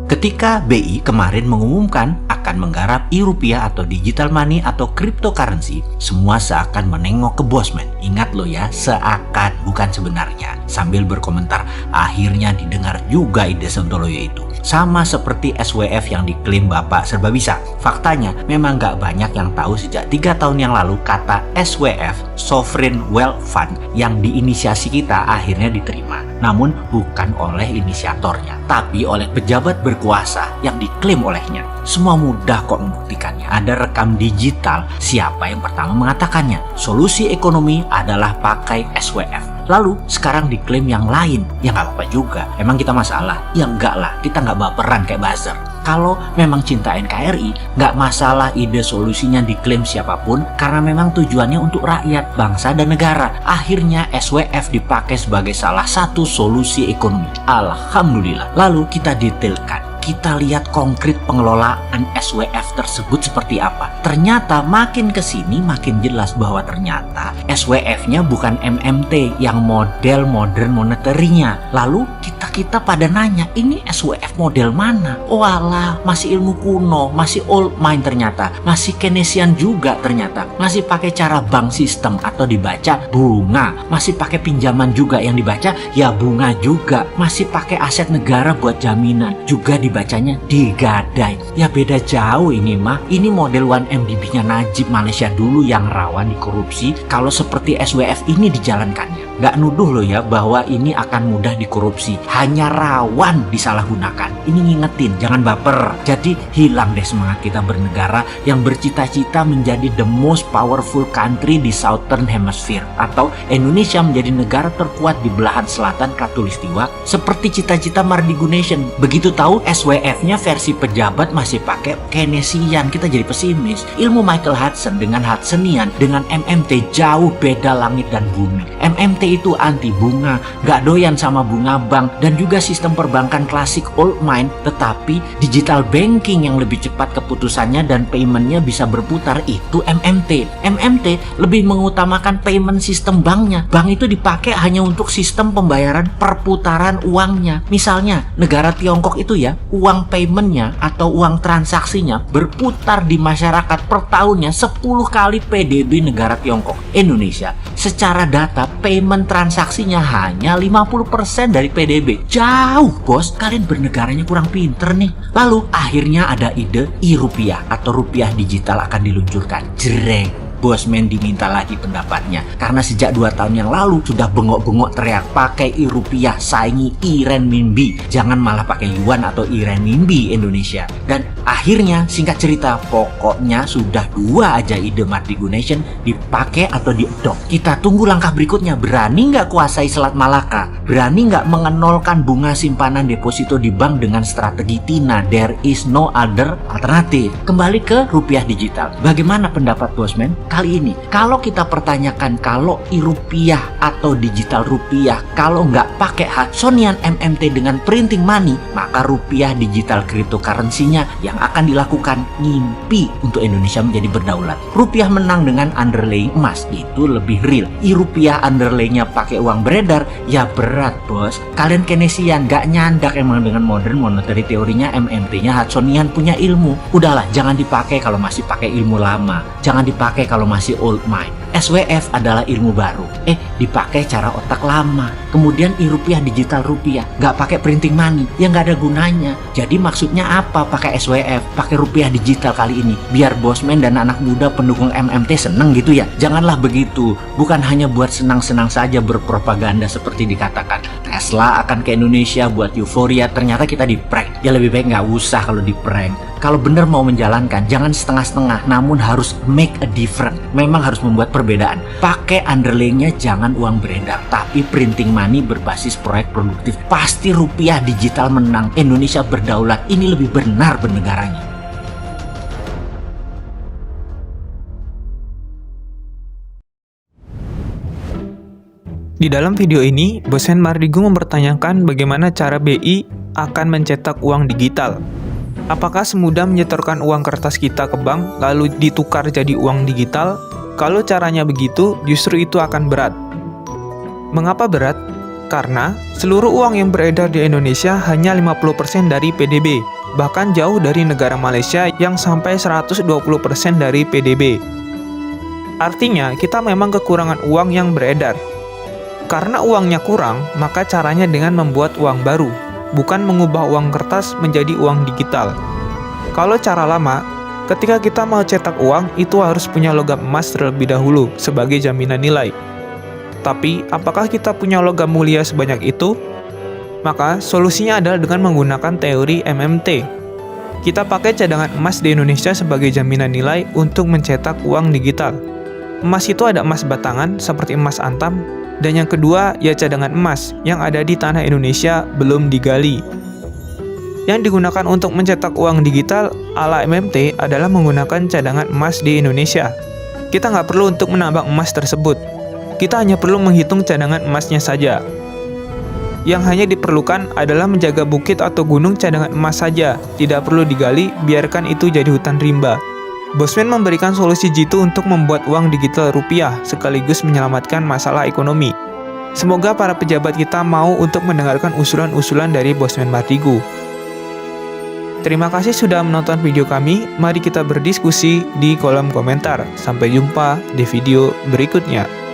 Ketika BI kemarin mengumumkan akan menggarap e-rupiah atau digital money atau cryptocurrency, semua seakan menengok ke Bosman. Ingat lo ya, seakan, bukan sebenarnya. Sambil berkomentar, akhirnya didengar juga ide Sontoloyo itu. Sama seperti SWF yang diklaim Bapak serba bisa. Faktanya, memang gak banyak yang tahu sejak 3 tahun yang lalu kata SWF, Sovereign Wealth Fund, yang diinisiasi kita akhirnya diterima. Namun bukan oleh inisiatornya, tapi oleh pejabat berkuasa yang diklaim olehnya. Semua mudah kok membuktikannya. Ada rekam digital siapa yang pertama mengatakannya. Solusi ekonomi adalah pakai SWF. Lalu sekarang diklaim yang lain. Ya nggak apa-apa juga. Emang kita masalah? Ya enggak lah, kita nggak baperan kayak buzzer. Kalau memang cinta NKRI, nggak masalah ide solusinya diklaim siapapun, karena memang tujuannya untuk rakyat, bangsa, dan negara. Akhirnya SWF dipakai sebagai salah satu solusi ekonomi. Alhamdulillah. Lalu kita detailkan. Kita lihat konkret pengelolaan SWF tersebut seperti apa. Ternyata makin kesini makin jelas bahwa ternyata SWF-nya bukan MMT yang model modern monetary-nya. Lalu kita pada nanya, ini SWF model mana? Oh alah, masih ilmu kuno, masih old mind ternyata. Masih Keynesian juga ternyata. Masih pakai cara bank sistem atau dibaca bunga. Masih pakai pinjaman juga yang dibaca ya bunga juga. Masih pakai aset negara buat jaminan. Juga dibacanya digadai. Ya beda jauh ini mah. Ini model 1MDB-nya Najib Malaysia dulu yang rawan dikorupsi kalau seperti SWF ini dijalankannya. Gak nuduh loh ya bahwa ini akan mudah dikorupsi. Hanya rawan disalahgunakan. Ini ngingetin, jangan baper. Jadi hilang deh semangat kita bernegara yang bercita-cita menjadi the most powerful country di Southern Hemisphere. Atau Indonesia menjadi negara terkuat di belahan selatan Khatulistiwa seperti cita-cita Mardigu Nation. Begitu tahu SWF-nya versi pejabat masih pakai Keynesian, kita jadi pesimis. Ilmu Michael Hudson dengan Hudsonian dengan MMT jauh beda langit dan bumi. MMT itu anti bunga, gak doyan sama bunga bank, dan juga sistem perbankan klasik old mind, tetapi digital banking yang lebih cepat keputusannya dan paymentnya bisa berputar, itu MMT. MMT lebih mengutamakan payment sistem banknya. Bank itu dipakai hanya untuk sistem pembayaran perputaran uangnya. Misalnya negara Tiongkok itu ya, uang paymentnya atau uang transaksinya berputar di masyarakat per tahunnya 10 kali PDB negara Tiongkok. Indonesia secara data payment transaksinya hanya 50% dari PDB. Jauh bos, kalian bernegaranya kurang pinter nih. Lalu akhirnya ada ide e-rupiah atau rupiah digital akan diluncurkan. Jreng. Bosman diminta lagi pendapatnya karena sejak 2 tahun yang lalu sudah bengok-bengok teriak pakai e-rupiah saingi e-renminbi, jangan malah pakai yuan atau e-renminbi Indonesia. Dan akhirnya singkat cerita pokoknya sudah 2 aja ide Mardigu Nation dipakai atau diadopt. Kita tunggu langkah berikutnya. Berani nggak kuasai Selat Malaka? Berani nggak mengenolkan bunga simpanan deposito di bank dengan strategi TINA? There is no other alternative. Kembali ke rupiah digital. Bagaimana pendapat Bosman? Kali ini, kalau kita pertanyakan kalau e-rupiah atau digital rupiah kalau nggak pakai Hudsonian MMT dengan printing money, maka rupiah digital cryptocurrency-nya yang akan dilakukan ngimpi untuk Indonesia menjadi berdaulat. Rupiah menang dengan underlying emas, itu lebih real. E-rupiah underlying-nya pakai uang beredar, ya berat bos. Kalian Keynesian nggak nyandak emang dengan modern monetary teorinya MMT-nya Hudsonian punya ilmu. Udahlah, jangan dipakai kalau masih pakai ilmu lama. Jangan dipakai kalau masih old mind. SWF adalah ilmu baru. Dipakai cara otak lama. Kemudian e-rupiah digital rupiah, nggak pakai printing money, ya nggak ada gunanya. Jadi maksudnya apa pakai SWF, pakai rupiah digital kali ini? Biar Bosman dan anak muda pendukung MMT seneng gitu ya? Janganlah begitu. Bukan hanya buat senang-senang saja berpropaganda seperti dikatakan Tesla akan ke Indonesia buat euforia, ternyata kita di prank. Ya lebih baik nggak usah kalau di prank. Kalau benar mau menjalankan, jangan setengah-setengah, namun harus make a difference. Memang harus membuat perbedaan. Pakai underlying-nya jangan uang beredar, tapi printing money berbasis proyek produktif. Pasti rupiah digital menang, Indonesia berdaulat. Ini lebih benar bernegaranya. Di dalam video ini, Bosman Mardigu mempertanyakan bagaimana cara BI akan mencetak uang digital. Apakah semudah menyetorkan uang kertas kita ke bank lalu ditukar jadi uang digital? Kalau caranya begitu, justru itu akan berat. Mengapa berat? Karena seluruh uang yang beredar di Indonesia hanya 50% dari PDB. bahkan jauh dari negara Malaysia yang sampai 120% dari PDB. Artinya, kita memang kekurangan uang yang beredar. Karena uangnya kurang, maka caranya dengan membuat uang baru, bukan mengubah uang kertas menjadi uang digital. Kalau cara lama, ketika kita mau cetak uang, itu harus punya logam emas terlebih dahulu sebagai jaminan nilai. Tapi, apakah kita punya logam mulia sebanyak itu? Maka, solusinya adalah dengan menggunakan teori MMT. Kita pakai cadangan emas di Indonesia sebagai jaminan nilai untuk mencetak uang digital. Emas itu ada emas batangan seperti emas antam, dan yang kedua ya cadangan emas yang ada di tanah Indonesia belum digali. Yang digunakan untuk mencetak uang digital ala MMT adalah menggunakan cadangan emas di Indonesia. Kita nggak perlu untuk menambang emas tersebut. Kita hanya perlu menghitung cadangan emasnya saja. Yang hanya diperlukan adalah menjaga bukit atau gunung cadangan emas saja. Tidak perlu digali, biarkan itu jadi hutan rimba. Bosman memberikan solusi jitu untuk membuat uang digital rupiah sekaligus menyelamatkan masalah ekonomi. Semoga para pejabat kita mau untuk mendengarkan usulan-usulan dari Bosman Mardigu. Terima kasih sudah menonton video kami. Mari kita berdiskusi di kolom komentar. Sampai jumpa di video berikutnya.